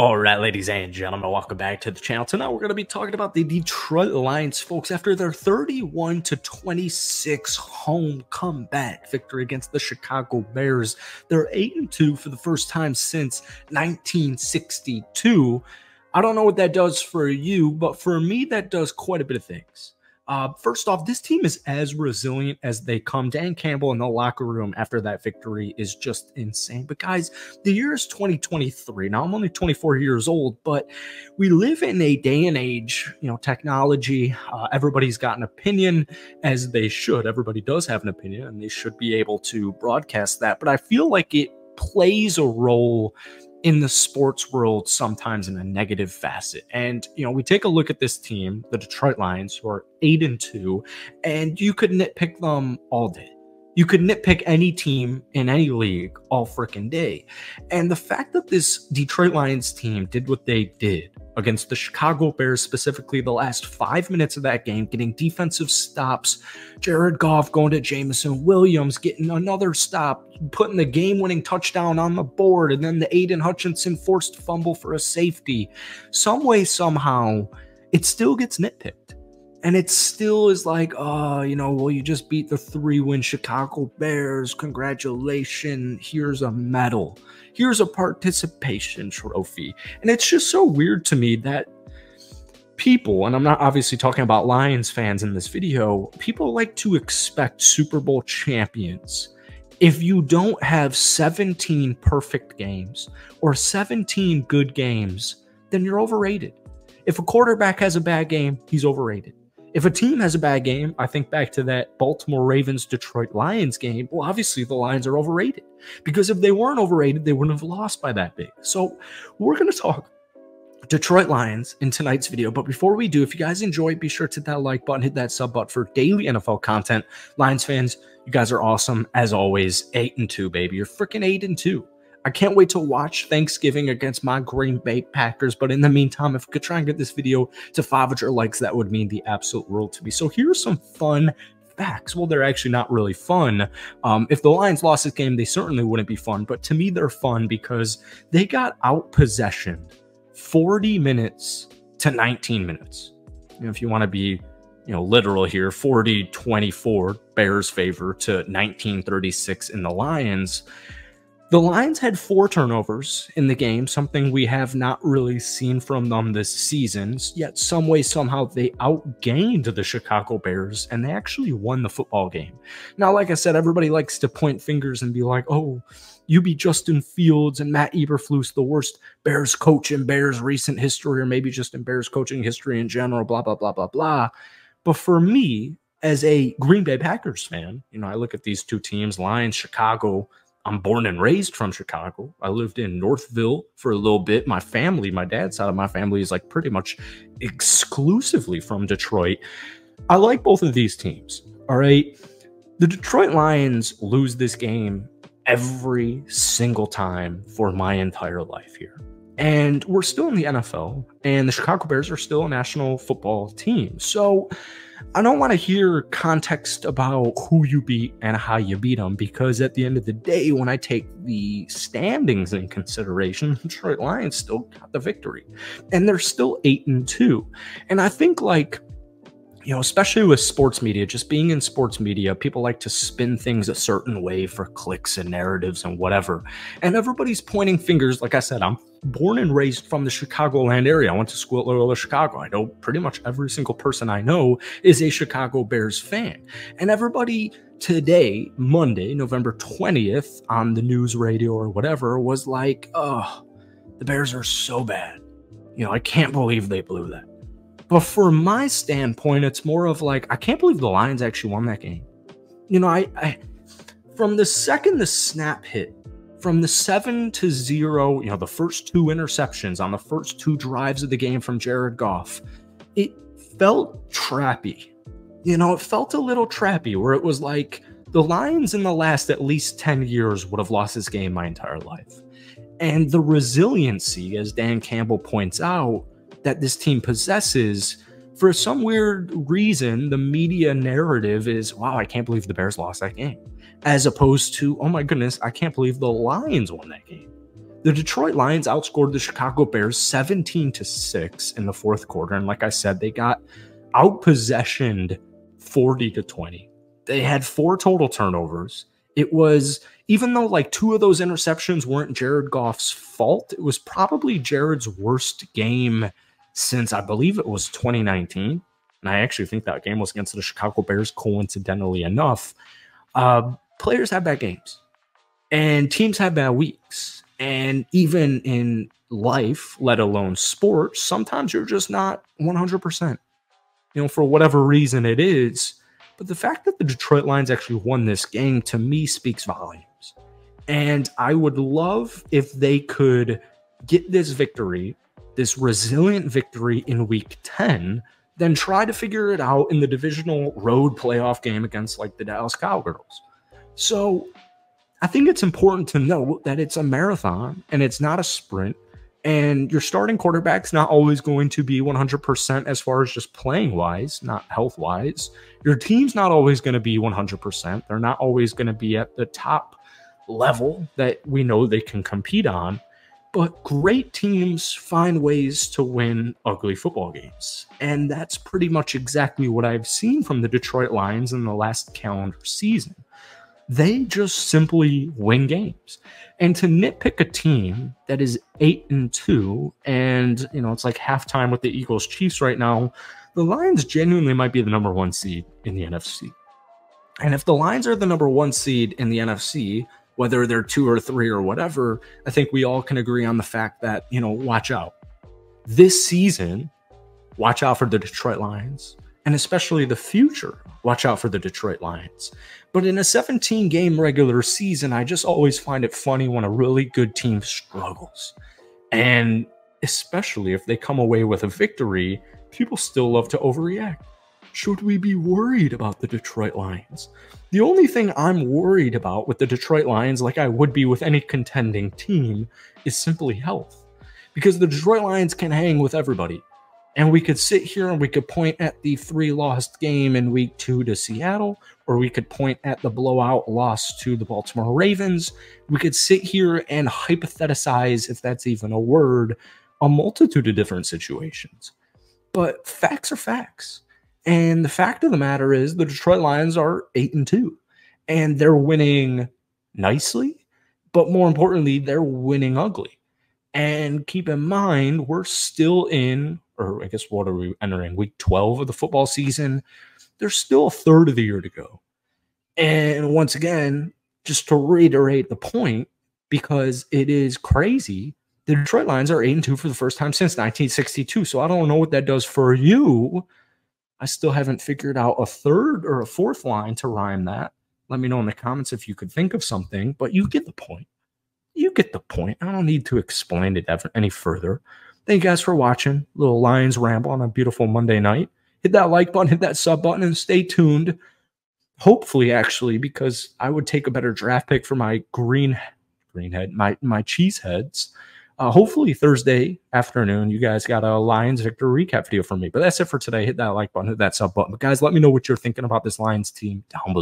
All right, ladies and gentlemen, welcome back to the channel. Tonight we're going to be talking about the Detroit Lions, folks. After their 31-26 home comeback victory against the Chicago Bears, they're 8-2 for the first time since 1962. I don't know what that does for you, but for me, that does quite a bit of things. First off, this team is as resilient as they come. Dan Campbell in the locker room after that victory is just insane. But guys, the year is 2023. Now, I'm only 24 years old, but we live in a day and age, technology. Everybody's got an opinion, as they should. Everybody does have an opinion, and they should be able to broadcast that. But I feel like it plays a role in the sports world sometimes in a negative facet. And, we take a look at this team, the Detroit Lions, who are 8-2, and you could nitpick them all day. You could nitpick any team in any league all freaking day. And the fact that this Detroit Lions team did what they did against the Chicago Bears, specifically the last 5 minutes of that game, getting defensive stops, Jared Goff going to Jameson Williams, getting another stop, putting the game-winning touchdown on the board, and then the Aiden Hutchinson forced fumble for a safety. Some way, somehow, it still gets nitpicked. And it still is like, well, you just beat the 3-win Chicago Bears. Congratulations. Here's a medal. Here's a participation trophy. And it's just so weird to me that people, and I'm not obviously talking about Lions fans in this video, people like to expect Super Bowl champions. If you don't have 17 perfect games or 17 good games, then you're overrated. If a quarterback has a bad game, he's overrated. If a team has a bad game, I think back to that Baltimore Ravens-Detroit Lions game, well, obviously the Lions are overrated. Because if they weren't overrated, they wouldn't have lost by that big. So we're going to talk Detroit Lions in tonight's video. But before we do, if you guys enjoy, be sure to hit that like button, hit that sub button for daily NFL content. Lions fans, you guys are awesome. As always, 8-2, baby. You're freaking 8-2. I can't wait to watch Thanksgiving against my Green Bay Packers. But in the meantime, if we could try and get this video to 500 likes, that would mean the absolute world to me. So here's some fun facts. Well, they're actually not really fun. If the Lions lost this game, they certainly wouldn't be fun. But to me, they're fun because they got out-possessioned 40 minutes to 19 minutes. If you want to be literal here, 40-24 Bears favor to 19-36 in the Lions. The Lions had 4 turnovers in the game, something we have not really seen from them this season, yet some way, somehow, they outgained the Chicago Bears, and they actually won the football game. Now, like I said, everybody likes to point fingers and be like, oh, you beat Justin Fields and Matt Eberflus, the worst Bears coach in Bears recent history, or maybe just in Bears coaching history in general, blah, blah, blah, blah, blah. But for me, as a Green Bay Packers fan, I look at these two teams, Lions, Chicago. I'm born and raised from Chicago. I lived in Northville for a little bit. My family, my dad's side of my family is like pretty much exclusively from Detroit. I like both of these teams, all right? The Detroit Lions lose this game every single time for my entire life here. And we're still in the NFL, and the Chicago Bears are still a national football team. So I don't want to hear context about who you beat and how you beat them, because at the end of the day, when I take the standings in consideration, the Detroit Lions still got the victory, and they're still 8-2. And I think, especially with sports media, just being in sports media, people like to spin things a certain way for clicks and narratives and whatever. And everybody's pointing fingers. Like I said, I'm born and raised from the Chicagoland area. I went to school at Loyola Chicago. I know pretty much every single person I know is a Chicago Bears fan. And everybody today, Monday, November 20th, on the news, radio, or whatever, was like, oh, the Bears are so bad. I can't believe they blew that. But for my standpoint, it's more of like, I can't believe the Lions actually won that game. From the second the snap hit, from the 7-0, the first 2 interceptions on the first 2 drives of the game from Jared Goff, it felt trappy. It felt a little trappy, where it was like the Lions in the last at least 10 years would have lost this game my entire life. And the resiliency, as Dan Campbell points out, that this team possesses, for some weird reason, the media narrative is, wow, I can't believe the Bears lost that game. As opposed to, oh my goodness, I can't believe the Lions won that game. The Detroit Lions outscored the Chicago Bears 17-6 in the fourth quarter. And like I said, they got outpossessioned 40-20. They had 4 total turnovers. It was, even though like 2 of those interceptions weren't Jared Goff's fault, it was probably Jared's worst game since I believe it was 2019. And I actually think that game was against the Chicago Bears, coincidentally enough. Players have bad games and teams have bad weeks. And even in life, let alone sports, sometimes you're just not 100%, for whatever reason it is. But the fact that the Detroit Lions actually won this game, to me, speaks volumes. And I would love if they could get this victory, this resilient victory in week 10, then try to figure it out in the divisional road playoff game against like the Dallas Cowgirls. So I think it's important to note that it's a marathon and it's not a sprint. And your starting quarterback's not always going to be 100% as far as just playing wise, not health wise. Your team's not always going to be 100%. They're not always going to be at the top level that we know they can compete on. But great teams find ways to win ugly football games. And that's pretty much exactly what I've seen from the Detroit Lions in the last calendar season. They just simply win games. And to nitpick a team that is 8-2, and it's like halftime with the Eagles Chiefs right now, the Lions genuinely might be the number 1 seed in the NFC. And if the Lions are the number 1 seed in the NFC, whether they're 2 or 3 or whatever, I think we all can agree on the fact that, watch out. This season, watch out for the Detroit Lions. And especially the future, watch out for the Detroit Lions. But in a 17-game regular season, I just always find it funny when a really good team struggles. And especially if they come away with a victory, people still love to overreact. Should we be worried about the Detroit Lions? The only thing I'm worried about with the Detroit Lions, like I would be with any contending team, is simply health. Because the Detroit Lions can hang with everybody. And we could sit here and we could point at the 3-lost game in week 2 to Seattle, or we could point at the blowout loss to the Baltimore Ravens. We could sit here and hypothesize, if that's even a word, a multitude of different situations. But facts are facts. And the fact of the matter is the Detroit Lions are 8-2, and they're winning nicely, but more importantly, they're winning ugly. And keep in mind, we're still in, or I guess what are we entering, week 12 of the football season. There's still a third of the year to go. And once again, just to reiterate the point, because it is crazy, the Detroit Lions are 8-2 for the first time since 1962. So I don't know what that does for you. I still haven't figured out a third or a fourth line to rhyme that. Let me know in the comments if you could think of something, but you get the point. You get the point. I don't need to explain it any further. Thank you guys for watching. Little Lions ramble on a beautiful Monday night. Hit that like button, hit that sub button, and stay tuned. Hopefully, actually, because I would take a better draft pick for my greenhead, my cheeseheads. Hopefully Thursday afternoon, you guys got a Lions victory recap video from me. But that's it for today. Hit that like button, hit that sub button. But guys, let me know what you're thinking about this Lions team down below.